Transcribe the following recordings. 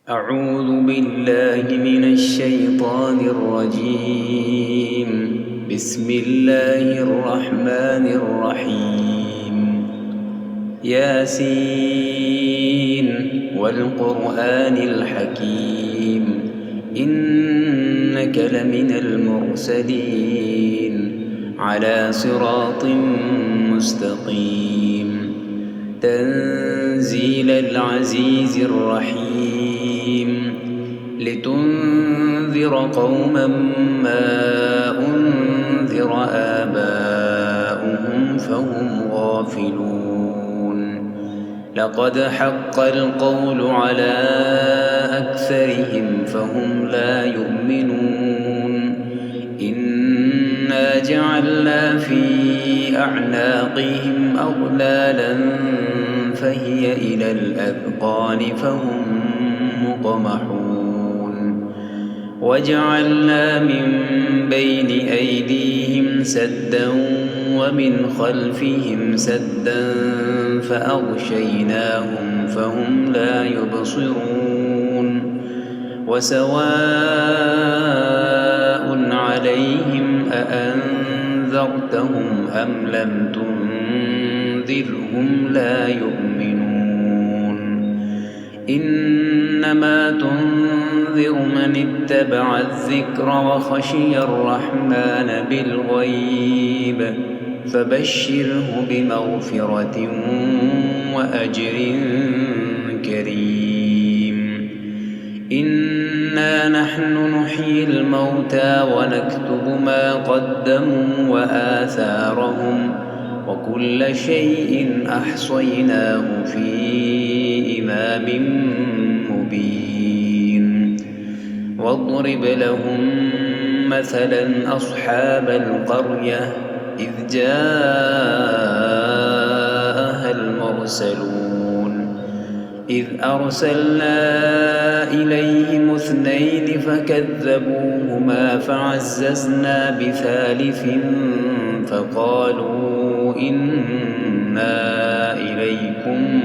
أعوذ بالله من الشيطان الرجيم. بسم الله الرحمن الرحيم. ياسين والقرآن الحكيم إنك لمن المرسلين على صراط مستقيم تنزيل العزيز الرحيم لتنذر قوما ما أنذر آباؤهم فهم غافلون. لقد حق القول على أكثرهم فهم لا يؤمنون. إنا جعلنا في أعناقهم أغلالا فهي إلى الأذقان فهم مقمحون. وجعلنا من بين أيديهم سدا ومن خلفهم سدا فأغشيناهم فهم لا يبصرون. وسواء عليهم أأنذرتهم أم لم تنذرهم لا يؤمنون. إنما تنذر من اتبع الذكر وخشي الرحمن بالغيب فبشره بمغفرة وأجر كريم. إنا نحن نحيي الموتى ونكتب ما قدموا وآثارهم وكل شيء أحصيناه في إمام مبين. واضرب لهم مثلا أصحاب القرية إذ جاءها المرسلون إذ أرسلنا إليهم 2 فكذبوهما فعززنا بثالث فقالوا إنا إليكم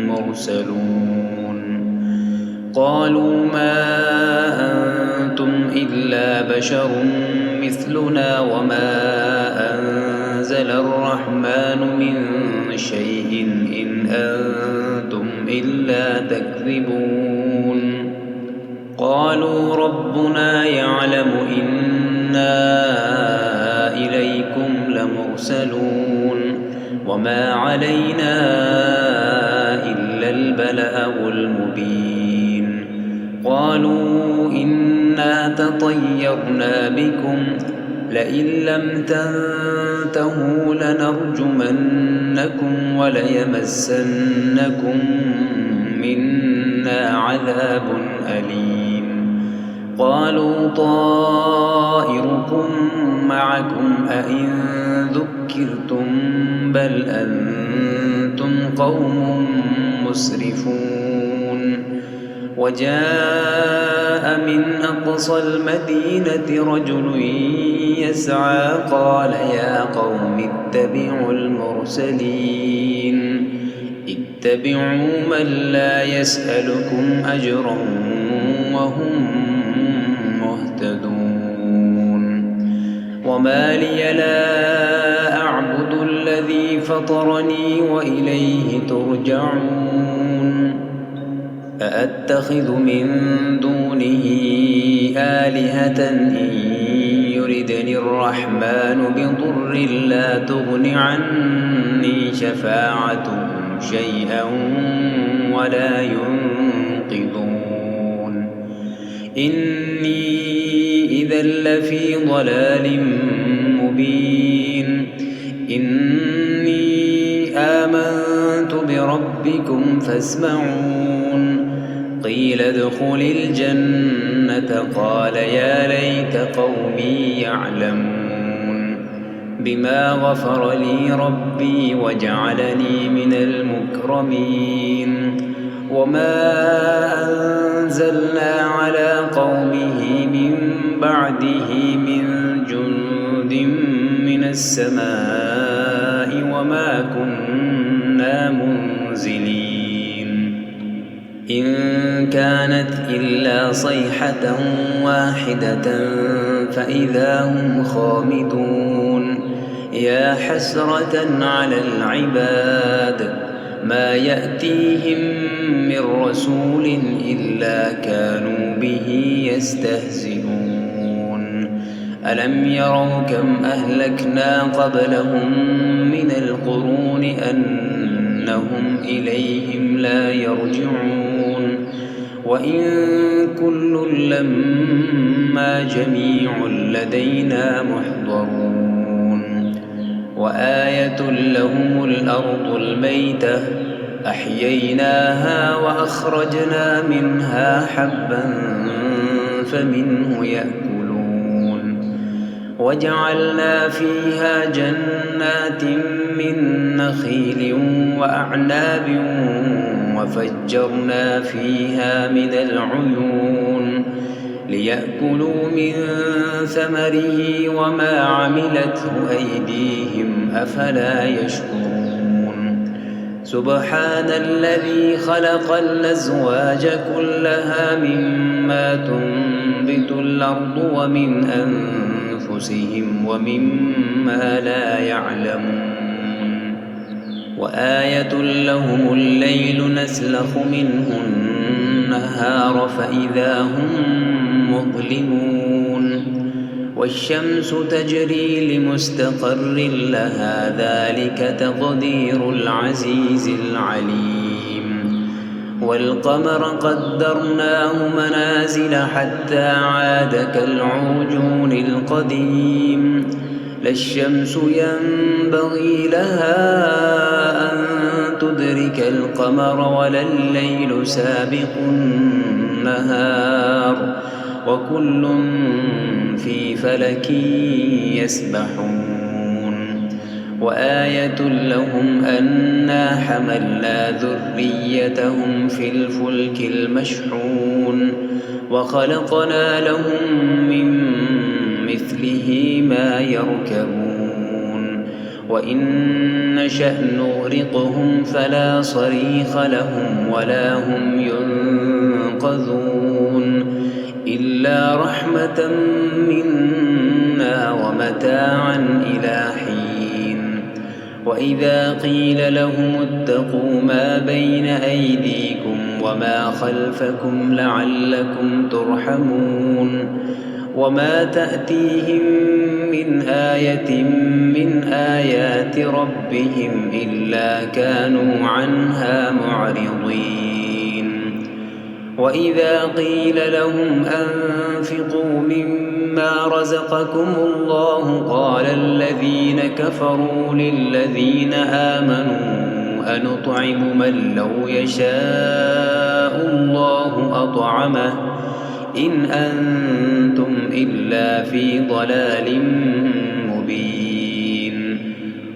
مرسلون. قالوا ما أنتم إلا بشر مثلنا وما أنزل الرحمن من شيء إن أنتم إلا تكذبون. قالوا ربنا يعلم إنا إليكم لمرسلون وما علينا إلا البلاغ المبين. قالوا إنا تطيرنا بكم لئن لم تنتهوا لنرجمنكم وليمسنكم منا عذاب أليم. قالوا طائركم معكم أئن ذكرتم بل أنتم قوم مسرفون. وجاء من أقصى المدينة رجل يسعى قال يا قوم اتبعوا المرسلين اتبعوا من لا يسألكم أجرا وهم مهتدون. وما لي لا أعبد الذي فطرني وإليه ترجعون. أأتخذ من دونه آلهة إن يردني الرحمن بضر لا تغن عني شفاعتهم شيئا ولا ينقذون. إني إذا لفي ضلال مبين. إني آمنت بربكم فاسمعون. قيل ادخل الجنة قال يا ليت قومي يعلمون بما غفر لي ربي وجعلني من المكرمين. وما أنزلنا على قومه من بعده من جند من السماء وما كنا منزلين. إن كان كانت إلا صيحة واحدة فإذا هم خامدون يا حسرة على العباد ما يأتيهم من رسول إلا كانوا به يستهزئون ألم يروا كم أهلكنا قبلهم من القرون أنهم إليهم لا يرجعون وإن كل لما جميع لدينا محضرون وآية لهم الأرض الميتة أحييناها وأخرجنا منها حبا فمنه يأكلون وجعلنا فيها جنات من نخيل وأعناب وفجرنا فيها من العيون ليأكلوا من ثمره وما عملته أيديهم أفلا يشكرون سبحان الذي خلق الأزواج كلها مما تنبت الأرض ومن أنفسهم ومما لا يعلمون وآية لهم الليل نسلخ منه النهار فإذا هم مظلمون والشمس تجري لمستقر لها ذلك تقدير العزيز العليم والقمر قدرناه منازل حتى عاد كالعرجون القديم لا الشمس ينبغي لها أن تدرك القمر ولا الليل سابق النهار وكل في فلك يسبحون وآية لهم أنا حملنا ذريتهم في الفلك المشحون وخلقنا لهم من مثله ما يركبون وإن نشأ نغرقهم فلا صريخ لهم ولا هم ينقذون إلا رحمة منا ومتاعا إلى حين وإذا قيل لهم اتقوا ما بين أيديكم وما خلفكم لعلكم ترحمون وما تأتيهم من آية من آيات ربهم إلا كانوا عنها معرضين وإذا قيل لهم أنفقوا مما رزقكم الله قال الذين كفروا للذين آمنوا أنطعم من لو يشاء الله أطعمه إن أنتم إلا في ضلال مبين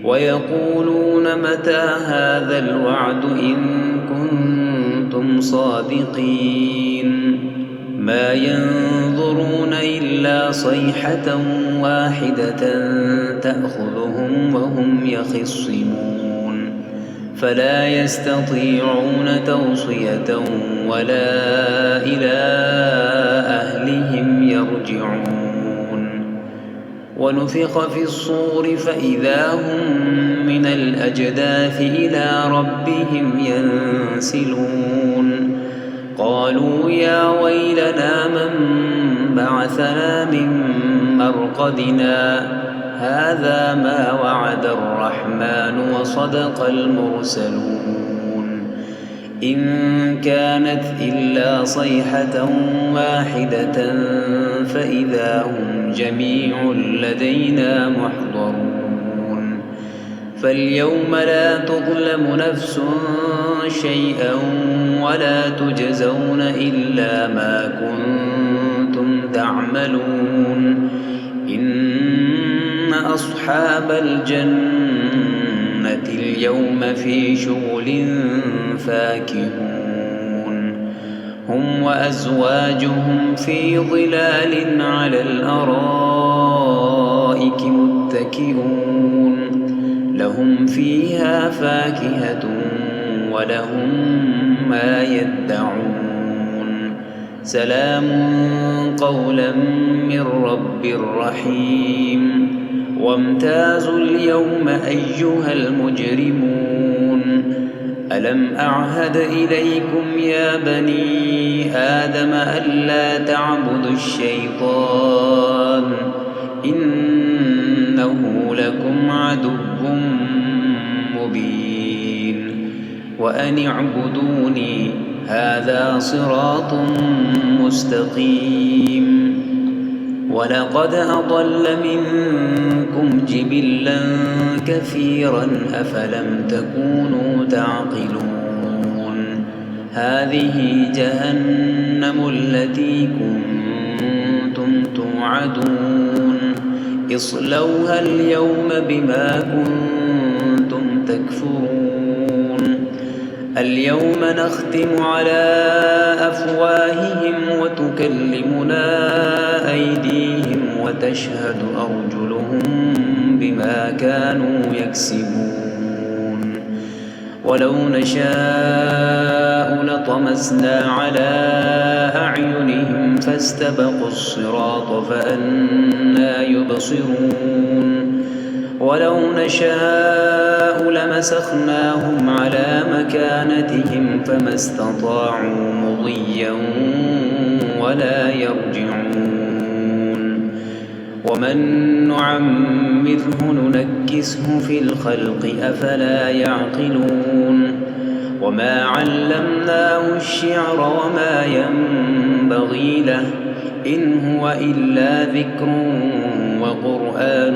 ويقولون متى هذا الوعد إن كنتم صادقين ما ينظرون إلا صيحة واحدة تأخذهم وهم يخصمون فلا يستطيعون توصية ولا إلى أهلهم يرجعون ونفخ في الصور فإذا هم من الأجداث إلى ربهم ينسلون قالوا يا ويلنا من بعثنا من مرقدنا هذا ما وعد الرحمن وصدق المرسلون إن كانت إلا صيحة واحدة فإذا هم جميع لدينا محضرون فاليوم لا تظلم نفس شيئا ولا تجزون إلا ما كنتم تعملون إن أصحاب الجنة اليوم في شغل فاكهون هم وأزواجهم في ظلال على الأرائك متكئون لهم فيها فاكهة ولهم ما يدعون سلام قولا من رب رحيم وامتازوا اليوم أيها المجرمون ألم أعهد إليكم يا بني آدم ألا تعبدوا الشيطان إنه لكم عدو مبين وأن اعبدوني هذا صراط مستقيم ولقد أضل منكم جبلا كثيرا أفلم تكونوا تعقلون هذه جهنم التي كنتم توعدون اصلوها اليوم بما كنتم تكفرون اليوم نختم على أفواههم وتكلمنا أيديهم وتشهد أرجلهم بما كانوا يكسبون ولو نشاء لطمسنا على أعينهم فاستبقوا الصراط فأنى يبصرون ولو نشاء لمسخناهم على مكانتهم فما استطاعوا مضيا ولا يرجعون ومن نعمره ننكسه في الخلق أفلا يعقلون وما علمناه الشعر وما ينبغي له إن هو إلا ذكر وقرآن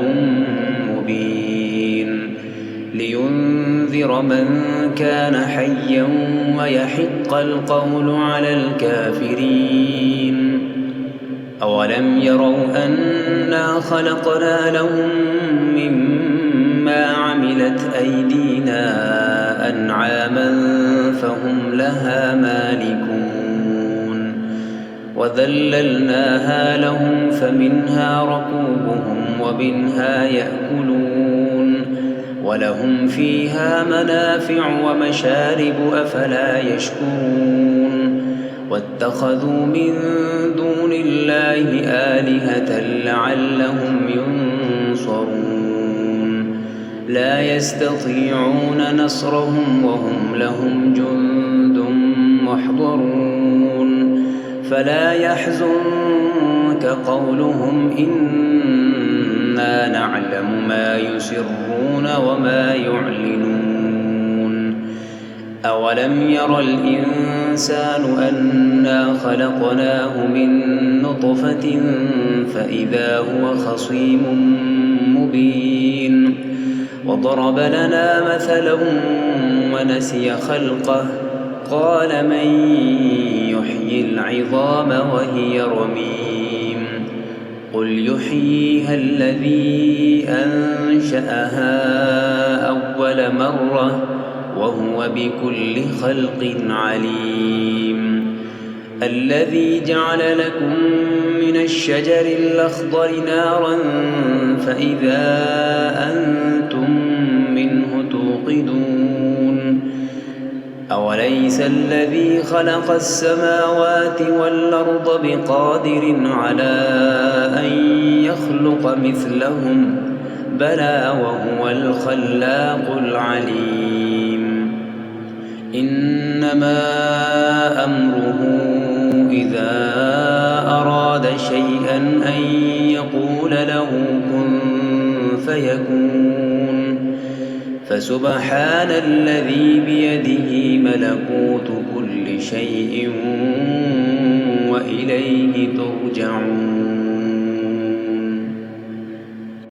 مبين لينذر من كان حيا ويحق القول على الكافرين أولم يروا أنا خلقنا لهم مما عملت أيدينا أنعاما فهم لها مالكون وذللناها لهم فمنها ركوبهم ومنها يأكلون ولهم فيها منافع ومشارب أفلا يشكرون واتخذوا من دون الله آلهة لعلهم ينصرون لا يستطيعون نصرهم وهم لهم جند محضرون فلا يحزنك قولهم إنا نعلم ما يسرون وما يعلنون أولم ير الإنسان أنا خلقناه من نطفة فإذا هو خصيم مبين وضرب لنا مثلا ونسي خلقه قال من يحيي العظام وهي رميم قل يحييها الذي أنشأها أول مرة وهو بكل خلق عليم الذي جعل لكم من الشجر الأخضر نارا فإذا أنتم منه توقدون أوليس الذي خلق السماوات والأرض بقادر على أن يخلق مثلهم بلى وهو الخلاق العليم إنما أمره إذا أراد شيئا أن يقول له كن فيكون فسبحان الذي بيده ملكوت كل شيء وإليه ترجعون